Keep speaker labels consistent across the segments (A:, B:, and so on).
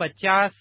A: 50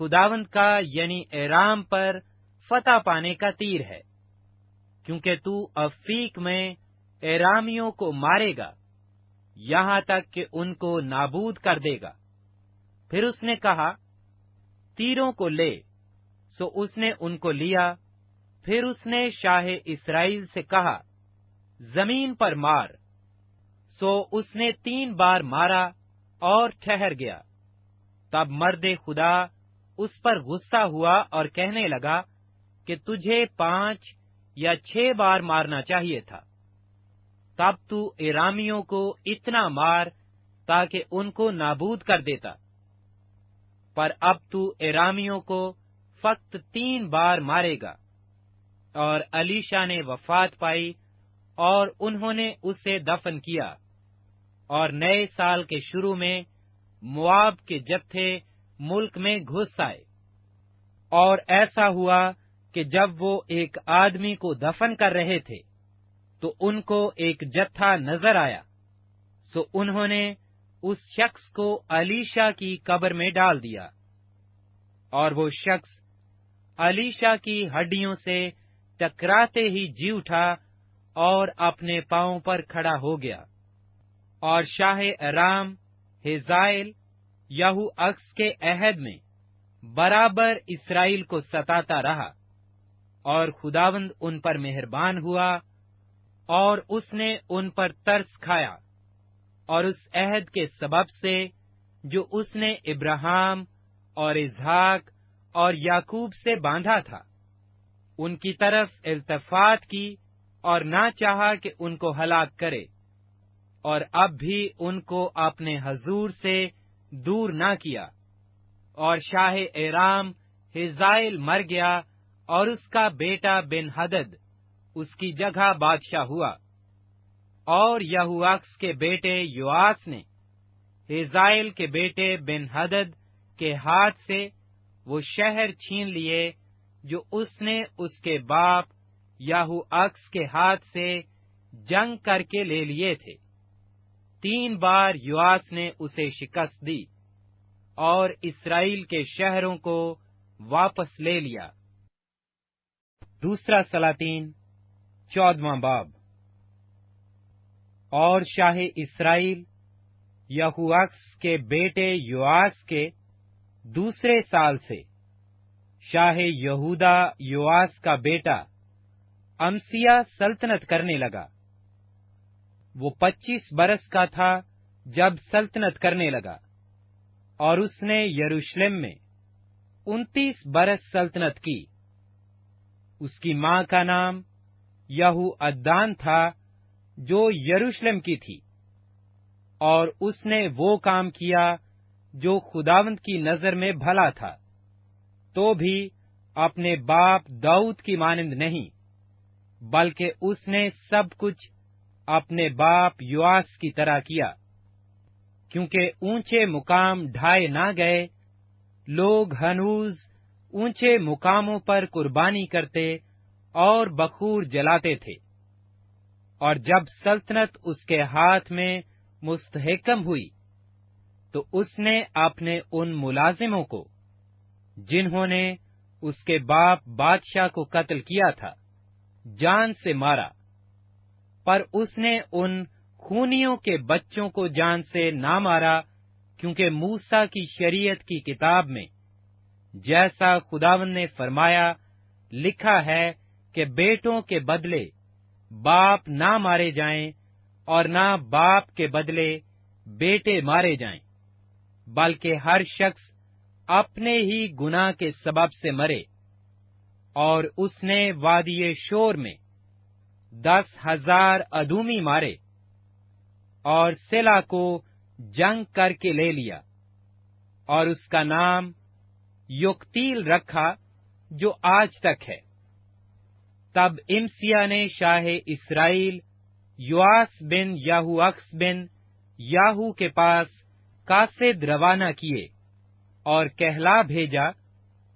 A: خداوند کا یعنی ایرام پر فتح پانے کا تیر ہے، کیونکہ تو افیک میں ایرامیوں کو مارے گا یہاں تک کہ ان کو نابود کر دے گا۔ پھر اس نے کہا، تیروں کو لے، سو اس نے ان کو لیا۔ پھر اس نے شاہ اسرائیل سے کہا، زمین پر مار، سو اس نے 3 بار مارا اور ٹھہر گیا۔ تب مرد خدا اس پر غصہ ہوا اور کہنے لگا کہ تجھے 5 یا 6 بار مارنا چاہیے تھا، تب تو ایرامیوں کو اتنا مار تاکہ ان کو نابود کر دیتا، پر اب تو ایرامیوں کو فقط 3 بار مارے گا۔ اور الیشا نے وفات پائی اور انہوں نے اسے دفن کیا، اور نئے سال کے شروع میں مواب کے جتھے ملک میں گھس آئے۔ اور ایسا ہوا کہ جب وہ ایک آدمی کو دفن کر رہے تھے تو ان کو ایک جتھا نظر آیا، سو انہوں نے اس شخص کو الیشا کی قبر میں ڈال دیا، اور وہ شخص الیشا کی ہڈیوں سے ٹکراتے ہی جی اٹھا اور اپنے پاؤں پر کھڑا ہو گیا۔ اور شاہ ارام ہزائیل یہو اکس کے عہد میں برابر اسرائیل کو ستاتا رہا، اور خداوند ان پر مہربان ہوا اور اس نے ان پر ترس کھایا، اور اس عہد کے سبب سے جو اس نے ابراہیم اور اسحاق اور یعقوب سے باندھا تھا، ان کی طرف التفات کی اور نہ چاہا کہ ان کو ہلاک کرے، اور اب بھی ان کو اپنے حضور سے دور نہ کیا۔ اور شاہ ایرام ہزائیل مر گیا، اور اس کا بیٹا بن ہدد اس کی جگہ بادشاہ ہوا۔ اور یہوآکس کے بیٹے یوآس نے ہزائیل کے بیٹے بن ہدد کے ہاتھ سے وہ شہر چھین لیے جو اس نے اس کے باپ یہوآکس کے ہاتھ سے جنگ کر کے لے لیے تھے۔ 3 بار یوآس نے اسے شکست دی اور اسرائیل کے شہروں کو واپس لے لیا۔ دوسرا سلاطین 14واں باب۔ اور شاہ اسرائیل یہوآکس کے بیٹے یوآس کے دوسرے سال سے شاہ یہودا یوآس کا بیٹا امسیہ سلطنت کرنے لگا۔ وہ 25 برس کا تھا جب سلطنت کرنے لگا، اور اس نے یروشلم میں 29 برس سلطنت کی۔ اس کی ماں کا نام یہوعدان تھا جو یروشلم کی تھی، اور اس نے وہ کام کیا جو خداوند کی نظر میں بھلا تھا، تو بھی اپنے باپ داؤد کی مانند نہیں، بلکہ اس نے سب کچھ اپنے باپ یوآس کی طرح کیا، کیونکہ اونچے مقام ڈھائے نہ گئے، لوگ ہنوز اونچے مقاموں پر قربانی کرتے اور بخور جلاتے تھے۔ اور جب سلطنت اس کے ہاتھ میں مستحکم ہوئی تو اس نے اپنے ان ملازموں کو جنہوں نے اس کے باپ بادشاہ کو قتل کیا تھا جان سے مارا، پر اس نے ان خونیوں کے بچوں کو جان سے نہ مارا، کیونکہ موسیٰ کی شریعت کی کتاب میں جیسا خداوند نے فرمایا لکھا ہے کہ بیٹوں کے بدلے باپ نہ مارے جائیں اور نہ باپ کے بدلے بیٹے مارے جائیں، بلکہ ہر شخص اپنے ہی گناہ کے سبب سے مرے۔ اور اس نے وادی شور میں 10,000 ادومی مارے اور سلا کو جنگ کر کے لے لیا، اور اس کا نام یقتیل رکھا جو آج تک ہے۔ تب امسیہ نے شاہ اسرائیل یوآس بن یہوآکس بن یاہو کے پاس قاصد روانہ کیے اور کہلا بھیجا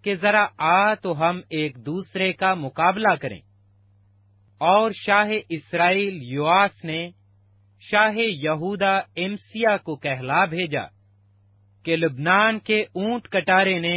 A: کہ ذرا آ تو ہم ایک دوسرے کا مقابلہ کریں۔ اور شاہ اسرائیل یوآس نے شاہ یہودا امسیہ کو کہلا بھیجا کہ لبنان کے اونٹ کٹارے نے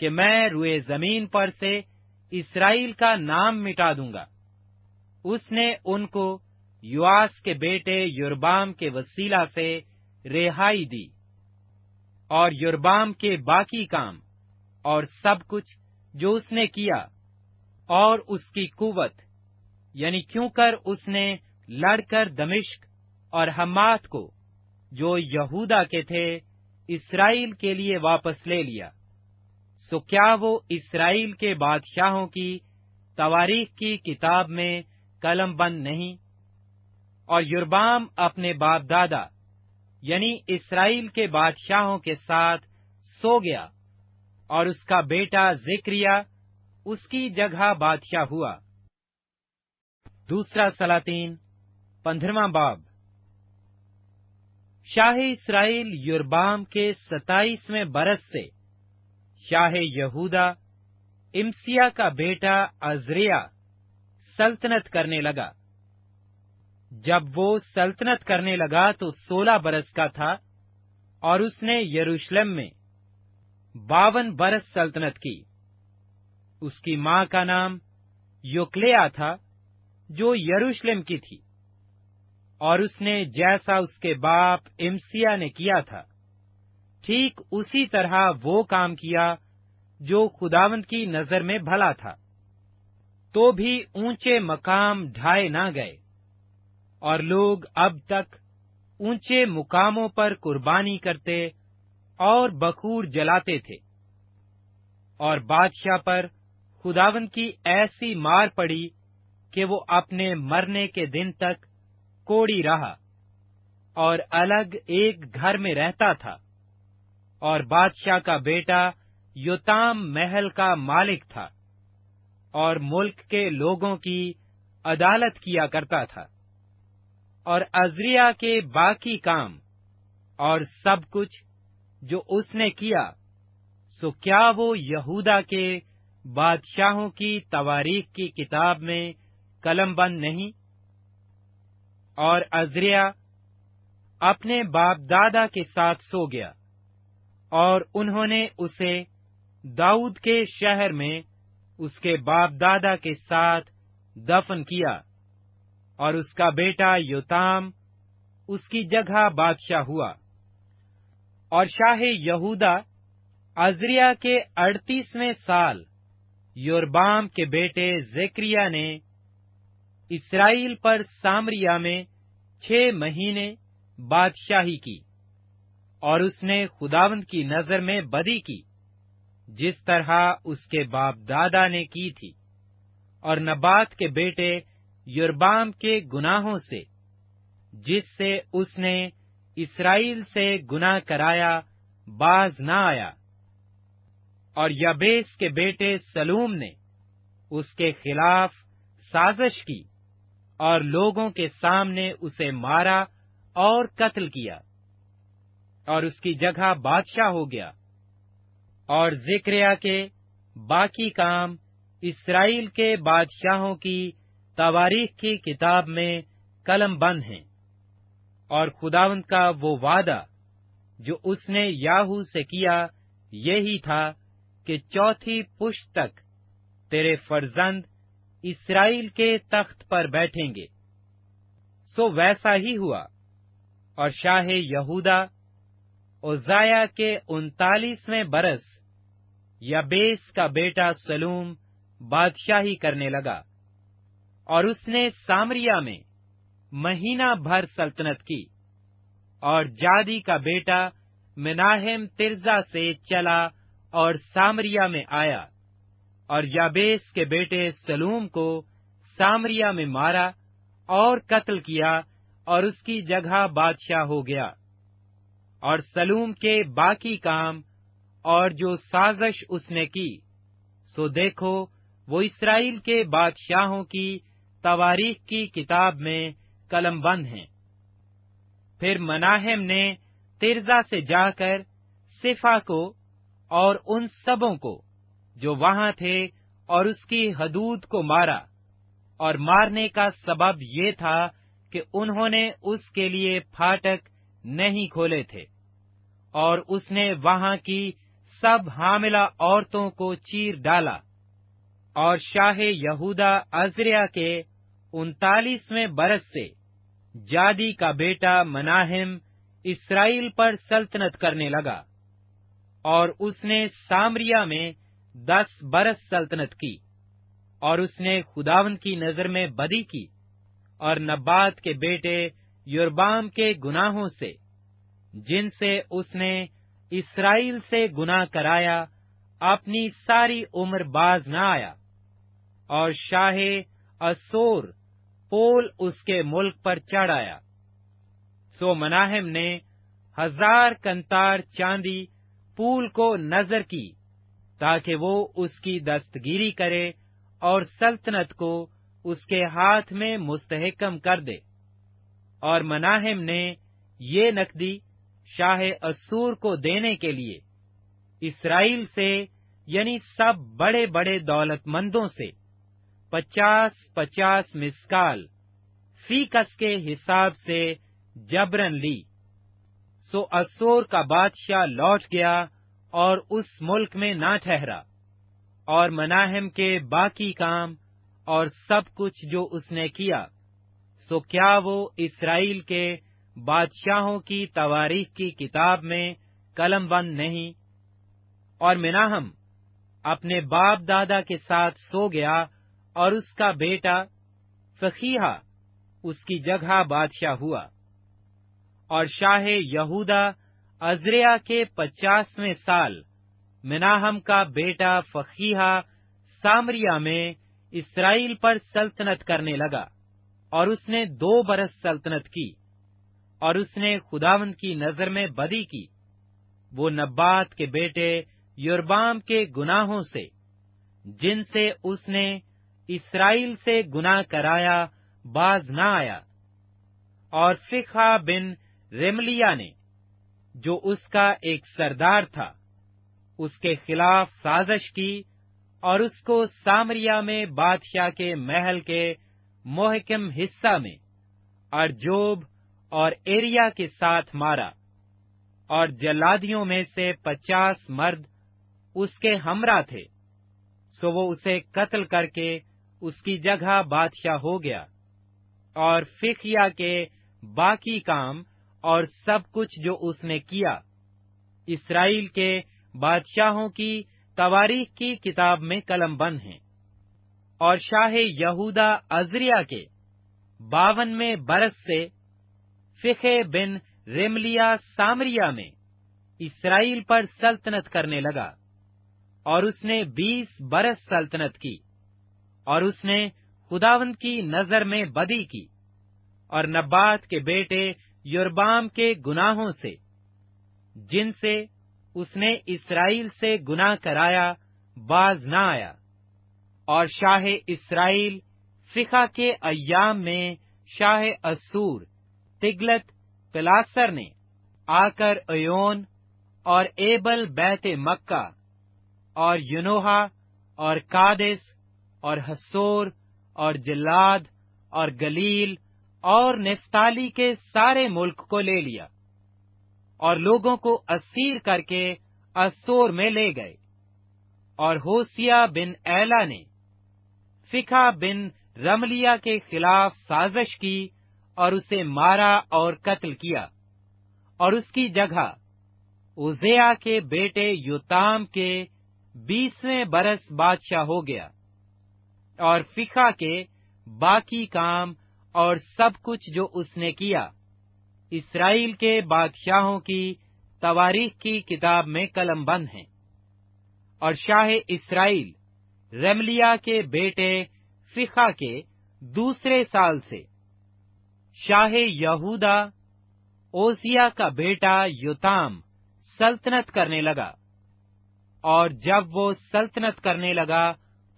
A: کہ میں روئے زمین پر سے اسرائیل کا نام مٹا دوں گا۔ اس نے ان کو یواس کے بیٹے یربام کے وسیلہ سے رہائی دی، اور یربام کے باقی کام اور سب کچھ جو اس نے کیا، اور اس کی قوت، یعنی کیوں کر اس نے لڑ کر دمشق اور حمات کو، جو یہودا کے تھے، اسرائیل کے لیے واپس لے لیا، سو کیا وہ اسرائیل کے بادشاہوں کی تواریخ کی کتاب میں قلم بند نہیں؟ اور یربام اپنے باپ دادا یعنی اسرائیل کے بادشاہوں کے ساتھ سو گیا، اور اس کا بیٹا زکریا اس کی جگہ بادشاہ ہوا۔ دوسرا سلاطین 15واں باب۔ شاہ اسرائیل یربام کے 27ویں برس سے شاہ یہودا امسیا کا بیٹا عزریہ سلطنت کرنے لگا۔ جب وہ سلطنت کرنے لگا تو 16 برس کا تھا، اور اس نے یروشلم میں 52 برس سلطنت کی۔ اس کی ماں کا نام یوکلیا تھا، جو یروشلم کی تھی، اور اس نے جیسا اس کے باپ امسیا نے کیا تھا، ٹھیک اسی طرح وہ کام کیا جو خداوند کی نظر میں بھلا تھا، تو بھی اونچے مقام ڈھائے نہ گئے، اور لوگ اب تک اونچے مقاموں پر قربانی کرتے اور بخور جلاتے تھے۔ اور بادشاہ پر خداوند کی ایسی مار پڑی کہ وہ اپنے مرنے کے دن تک کوڑی رہا، اور الگ ایک گھر میں رہتا تھا۔ اور بادشاہ کا بیٹا یوتام محل کا مالک تھا، اور ملک کے لوگوں کی عدالت کیا کرتا تھا۔ اور عزریہ کے باقی کام اور سب کچھ جو اس نے کیا، سو کیا وہ یہودا کے بادشاہوں کی تواریخ کی کتاب میں قلم بند نہیں؟ اور عزریہ اپنے باپ دادا کے ساتھ سو گیا، اور انہوں نے اسے داؤد کے شہر میں اس کے باپ دادا کے ساتھ دفن کیا، اور اس کا بیٹا یوتام اس کی جگہ بادشاہ ہوا۔ اور شاہ یہودا عزریہ کے 38ویں سال یربام کے بیٹے زکریا نے اسرائیل پر سامریا میں 6 مہینے بادشاہی کی، اور اس نے خداوند کی نظر میں بدی کی، جس طرح اس کے باپ دادا نے کی تھی، اور نبات کے بیٹے یربام کے گناہوں سے، جس سے اس نے اسرائیل سے گناہ کرایا، باز نہ آیا۔ اور یابیس کے بیٹے سلوم نے اس کے خلاف سازش کی، اور لوگوں کے سامنے اسے مارا اور قتل کیا، اور اس کی جگہ بادشاہ ہو گیا۔ اور زکریا کے باقی کام اسرائیل کے بادشاہوں کی تواریخ کی کتاب میں قلم بند ہیں۔ اور خداوند کا وہ وعدہ جو اس نے یاہو سے کیا یہی تھا کہ 4تھی پشت تک تیرے فرزند اسرائیل کے تخت پر بیٹھیں گے۔ سو ویسا ہی ہوا، اور شاہ یہودا عزیہ کے 39ویں برس یابیس کا بیٹا سلوم بادشاہی کرنے لگا، اور اس نے سامریا میں مہینہ بھر سلطنت کی۔ اور جادی کا بیٹا مناہم ترزا سے چلا اور سامریا میں آیا، اور یابیس کے بیٹے سلوم کو سامریا میں مارا اور قتل کیا، اور اس کی جگہ بادشاہ ہو گیا۔ اور سلوم کے باقی کام اور جو سازش اس نے کی، سو دیکھو وہ اسرائیل کے بادشاہوں کی تواریخ کی کتاب میں قلم بند ہیں۔ پھر مناہم نے ترزا سے جا کر صفا کو اور ان سبوں کو جو وہاں تھے اور اس کی حدود کو مارا، اور مارنے کا سبب یہ تھا کہ انہوں نے اس کے لیے پھاٹک نہیں کھولے تھے، اور اس نے وہاں کی سب حاملہ عورتوں کو چیر ڈالا، اور شاہ یہودا عزریہ کے 39ویں برس سے جادی کا بیٹا مناہم اسرائیل پر سلطنت کرنے لگا، اور اس نے سامریہ میں 10 برس سلطنت کی، اور اس نے خداوند کی نظر میں بدی کی، اور نبات کے بیٹے یربام کے گناہوں سے، جن سے اس نے اسرائیل سے گناہ کرایا، اپنی ساری عمر باز نہ آیا، اور شاہ اسور پول اس کے ملک پر چڑھ آیا۔ سو مناہم نے 1000 کنتار چاندی پول کو نظر کی، تاکہ وہ اس کی دستگیری کرے اور سلطنت کو اس کے ہاتھ میں مستحکم کر دے۔ اور مناہم نے یہ نقدی شاہ اسور کو دینے کے لیے اسرائیل سے، یعنی سب بڑے بڑے دولت مندوں سے 50 مسکال فی کس کے حساب سے جبرن لی۔ سو اسور کا بادشاہ لوٹ گیا اور اس ملک میں نہ ٹھہرا، اور مناہم کے باقی کام اور سب کچھ جو اس نے کیا، سو کیا وہ اسرائیل کے بادشاہوں کی تواریخ کی کتاب میں قلم بند نہیں؟ اور مناہم اپنے باپ دادا کے ساتھ سو گیا، اور اس کا بیٹا فقیہ اس کی جگہ بادشاہ ہوا۔ اور شاہ یہودا عزریہ کے 50ویں سال مناہم کا بیٹا فقیہ سامریہ میں اسرائیل پر سلطنت کرنے لگا، اور اس نے 2 برس سلطنت کی، اور اس نے خداوند کی نظر میں بدی کی، وہ نبات کے بیٹے یربام کے گناہوں سے، جن سے اس نے اسرائیل سے گناہ کرایا، باز نہ آیا۔ اور فقہ بن رملیہ نے، جو اس کا ایک سردار تھا، اس کے خلاف سازش کی، اور اس کو سامریہ میں بادشاہ کے محل کے محکم حصہ میں ارجوب اور ایریا کے ساتھ مارا، اور جلادیوں میں سے 50 مرد اس کے ہمراہ تھے، سو وہ اسے قتل کر کے اس کی جگہ بادشاہ ہو گیا۔ اور فقیہ کے باقی کام اور سب کچھ جو اس نے کیا، اسرائیل کے بادشاہوں کی تواریخ کی کتاب میں قلم بند ہیں۔ اور شاہ یہودا عزریہ کے 52ویں برس سے فقہ بن رملیہ سامریہ میں اسرائیل پر سلطنت کرنے لگا، اور اس نے 20 برس سلطنت کی، اور اس نے خداوند کی نظر میں بدی کی، اور نبات کے بیٹے یربام کے گناہوں سے، جن سے اس نے اسرائیل سے گناہ کرایا، باز نہ آیا۔ اور شاہ اسرائیل فقہ کے ایام میں شاہ اسور تگلت پلاسر نے آ کر ایون اور ایبل بیت مکہ اور ینوہا اور کادس اور حسور اور جلاد اور گلیل اور نفتالی کے سارے ملک کو لے لیا، اور لوگوں کو اسیر کر کے اسور میں لے گئے۔ اور ہوسیہ بن ایلا نے فقہ بن رملیہ کے خلاف سازش کی، اور اسے مارا اور قتل کیا، اور اس کی جگہ عزیہ کے بیٹے یوتام کے 20ویں برس بادشاہ ہو گیا۔ اور فقہ کے باقی کام اور سب کچھ جو اس نے کیا، اسرائیل کے بادشاہوں کی تواریخ کی کتاب میں قلم بند ہیں۔ اور شاہ اسرائیل رملیہ کے بیٹے فقہ کے 2 سال سے شاہ یہودا اوزیہ کا بیٹا یوتام سلطنت کرنے لگا، اور جب وہ سلطنت کرنے لگا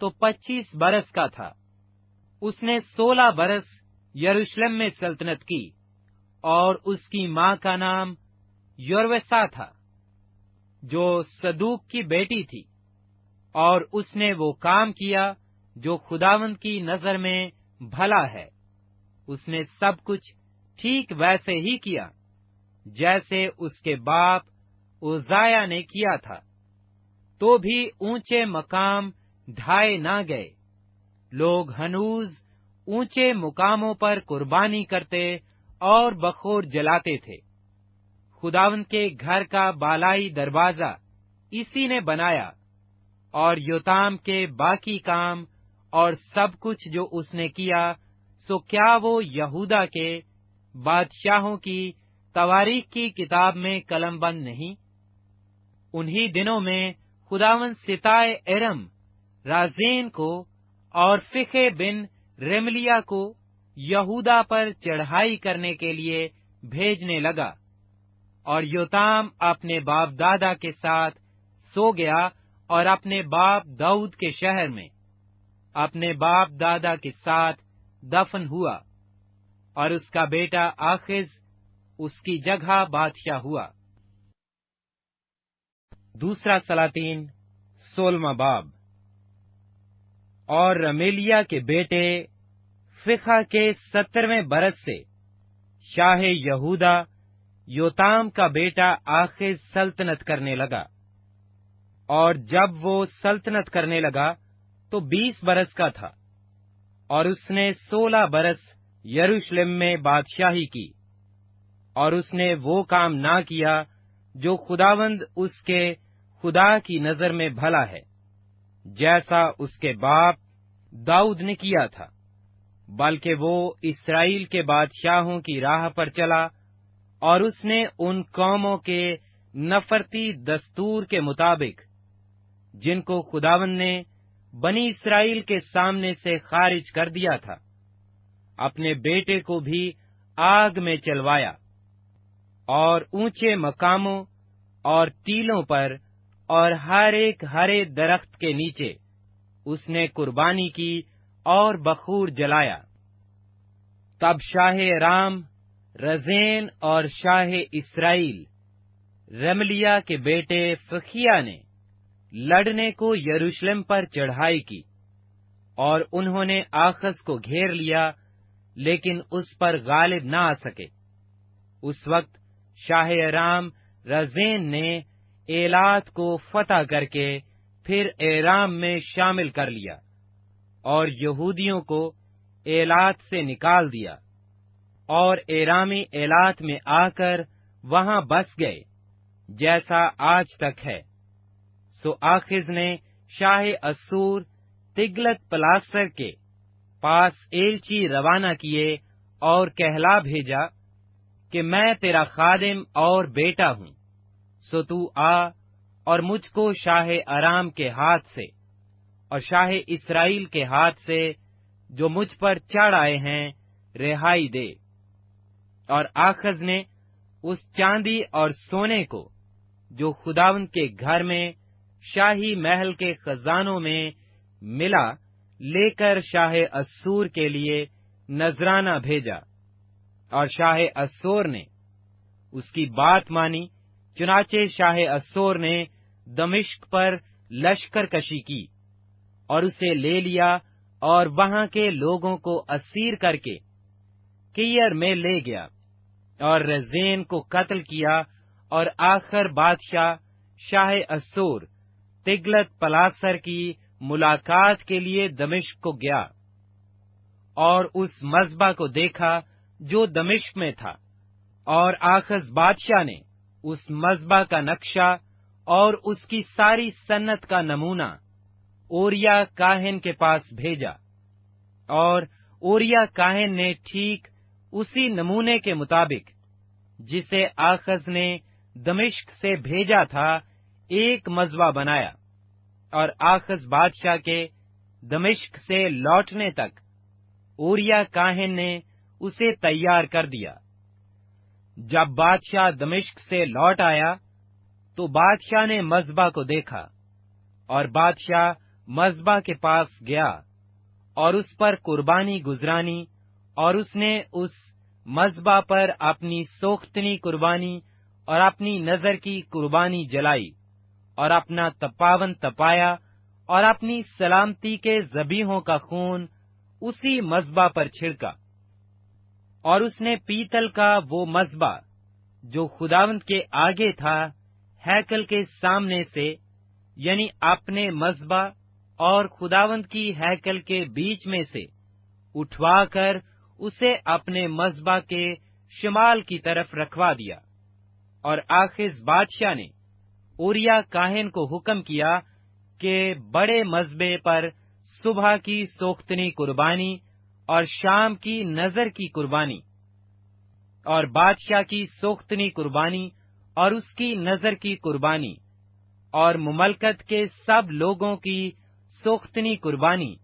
A: تو 25 برس کا تھا۔ اس نے 16 برس یروشلم میں سلطنت کی، اور اس کی ماں کا نام یروسا تھا، جو صدوق کی بیٹی تھی، اور اس نے وہ کام کیا جو خداوند کی نظر میں بھلا ہے۔ اس نے سب کچھ ٹھیک ویسے ہی کیا جیسے اس کے باپ عزایہ نے کیا تھا۔ تو بھی اونچے مقام ڈھائے نہ گئے۔ لوگ ہنوز اونچے مقاموں پر قربانی کرتے اور بخور جلاتے تھے۔ خداوند کے گھر کا بالائی دروازہ اسی نے بنایا، اور یوتام کے باقی کام اور سب کچھ جو اس نے کیا، سو کیا وہ یہودا کے بادشاہوں کی تواریخ کی کتاب میں قلم بند نہیں؟ انہی دنوں میں خداوند ستائے ارم رازین کو اور فقہ بن رملیہ کو یہودا پر چڑھائی کرنے کے لیے بھیجنے لگا، اور یوتام اپنے باپ دادا کے ساتھ سو گیا اور اپنے باپ داؤد کے شہر میں اپنے باپ دادا کے ساتھ دفن ہوا، اور اس کا بیٹا آخز اس کی جگہ بادشاہ ہوا۔ دوسرا سلاطین 16واں باب۔ اور رمیلیہ کے بیٹے فقہ کے 70ویں برس سے شاہ یہودا یوتام کا بیٹا آخز سلطنت کرنے لگا، اور جب وہ سلطنت کرنے لگا تو 20 برس کا تھا، اور اس نے 16 برس یروشلم میں بادشاہی کی، اور اس نے وہ کام نہ کیا جو خداوند اس کے خدا کی نظر میں بھلا ہے، جیسا اس کے باپ داؤد نے کیا تھا، بلکہ وہ اسرائیل کے بادشاہوں کی راہ پر چلا، اور اس نے ان قوموں کے نفرتی دستور کے مطابق جن کو خداوند نے بنی اسرائیل کے سامنے سے خارج کر دیا تھا، اپنے بیٹے کو بھی آگ میں چلوایا، اور اونچے مقاموں اور ٹیلوں پر اور ہر ایک ہرے درخت کے نیچے اس نے قربانی کی اور بخور جلایا۔ تب شاہ رام رزین اور شاہ اسرائیل رملیہ کے بیٹے فقیہ نے لڑنے کو یروشلم پر چڑھائی کی، اور انہوں نے آخز کو گھیر لیا، لیکن اس پر غالب نہ آ سکے۔ اس وقت شاہ رام رزین نے ایلات کو فتح کر کے پھر ایرام میں شامل کر لیا، اور یہودیوں کو ایلات سے نکال دیا، اور ایرامی ایلات میں آ کر وہاں بس گئے، جیسا آج تک ہے۔ سو آخز نے شاہ اسور تگلت پلاسر کے پاس ایلچی روانہ کیے اور کہلا بھیجا کہ میں تیرا خادم اور بیٹا ہوں، سو تو آ اور مجھ کو شاہ ارام کے ہاتھ سے اور شاہ اسرائیل کے ہاتھ سے جو مجھ پر چڑھ آئے ہیں رہائی دے۔ اور آخز نے اس چاندی اور سونے کو جو خداوند کے گھر میں شاہی محل کے خزانوں میں ملا لے کر شاہ اسور کے لیے نذرانہ بھیجا، اور شاہ اسور نے اس کی بات مانی۔ چنانچہ شاہ اسور نے دمشق پر لشکر کشی کی اور اسے لے لیا، اور وہاں کے لوگوں کو اسیر کر کے کیر میں لے گیا، اور رزین کو قتل کیا، اور آخر بادشاہ شاہ اسور تگلت پلاسر کی ملاقات کے لیے دمشق کو گیا، اور اس مذبح کو دیکھا جو دمشق میں تھا، اور آخز بادشاہ نے اس مذبح کا نقشہ اور اس کی ساری صنعت کا نمونہ اوریا کاہن کے پاس بھیجا، اور اوریا کاہن نے ٹھیک اسی نمونے کے مطابق جسے آخز نے دمشق سے بھیجا تھا ایک مذبح بنایا، اور آخز بادشاہ کے دمشق سے لوٹنے تک اوریا کاہن نے اسے تیار کر دیا۔ جب بادشاہ دمشق سے لوٹ آیا تو بادشاہ نے مذبح کو دیکھا، اور بادشاہ مذبح کے پاس گیا اور اس پر قربانی گزرانی، اور اس نے اس مذبح پر اپنی سوختنی قربانی اور اپنی نظر کی قربانی جلائی، اور اپنا تپاون تپایا، اور اپنی سلامتی کے ذبیحوں کا خون اسی مذبح پر چھڑکا۔ اور اس نے پیتل کا وہ مذبح جو خداوند کے آگے تھا ہیکل کے سامنے سے یعنی اپنے مذبح اور خداوند کی ہیکل کے بیچ میں سے اٹھوا کر اسے اپنے مذبح کے شمال کی طرف رکھوا دیا۔ اور آخز بادشاہ نے اوریا کاہن کو حکم کیا کہ بڑے مذبح پر صبح کی سوختنی قربانی اور شام کی نظر کی قربانی اور بادشاہ کی سوختنی قربانی اور اس کی نظر کی قربانی اور مملکت کے سب لوگوں کی سوختنی قربانی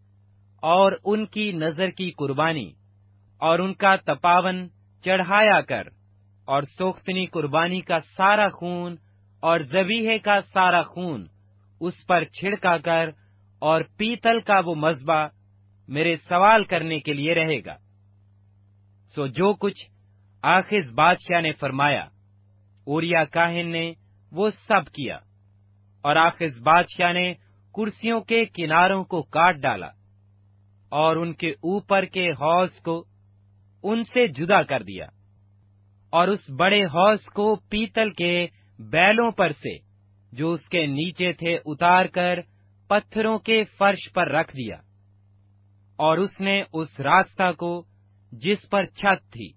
A: اور ان کی نظر کی قربانی اور ان کا تپاون چڑھایا کر، اور سوختنی قربانی کا سارا خون اور ذبیحے کا سارا خون اس پر چھڑکا کر، اور پیتل کا وہ مذبح میرے سوال کرنے کے لیے رہے گا۔ سو جو کچھ آخز بادشاہ نے فرمایا اوریا کاہن نے وہ سب کیا، اور آخز بادشاہ نے کرسیوں کے کناروں کو کاٹ ڈالا اور ان کے اوپر کے حوض کو ان سے جدا کر دیا، اور اس بڑے حوض کو پیتل کے بیلوں پر سے جو اس کے نیچے تھے اتار کر پتھروں کے فرش پر رکھ دیا، اور اس نے اس راستہ کو جس پر چھت تھی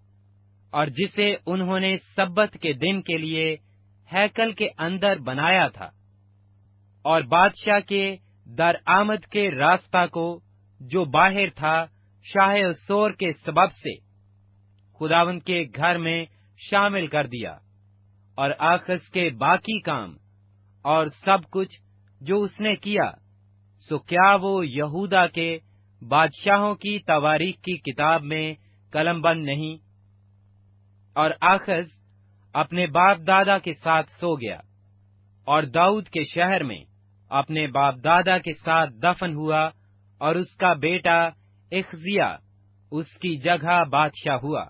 A: اور جسے انہوں نے سبت کے دن کے لیے ہیکل کے اندر بنایا تھا، اور بادشاہ کے در آمد کے راستہ کو جو باہر تھا شاہ اسور کے سبب سے خداوند کے گھر میں شامل کر دیا، اور آخز کے باقی کام اور سب کچھ جو اس نے کیا، سو کیا وہ یہودا کے بادشاہوں کی تواریخ کی کتاب میں قلم بند نہیں؟ اور آخز اپنے باپ دادا کے ساتھ سو گیا، اور داؤد کے شہر میں اپنے باپ دادا کے ساتھ دفن ہوا، اور اس کا بیٹا اخزیہ اس کی جگہ بادشاہ ہوا۔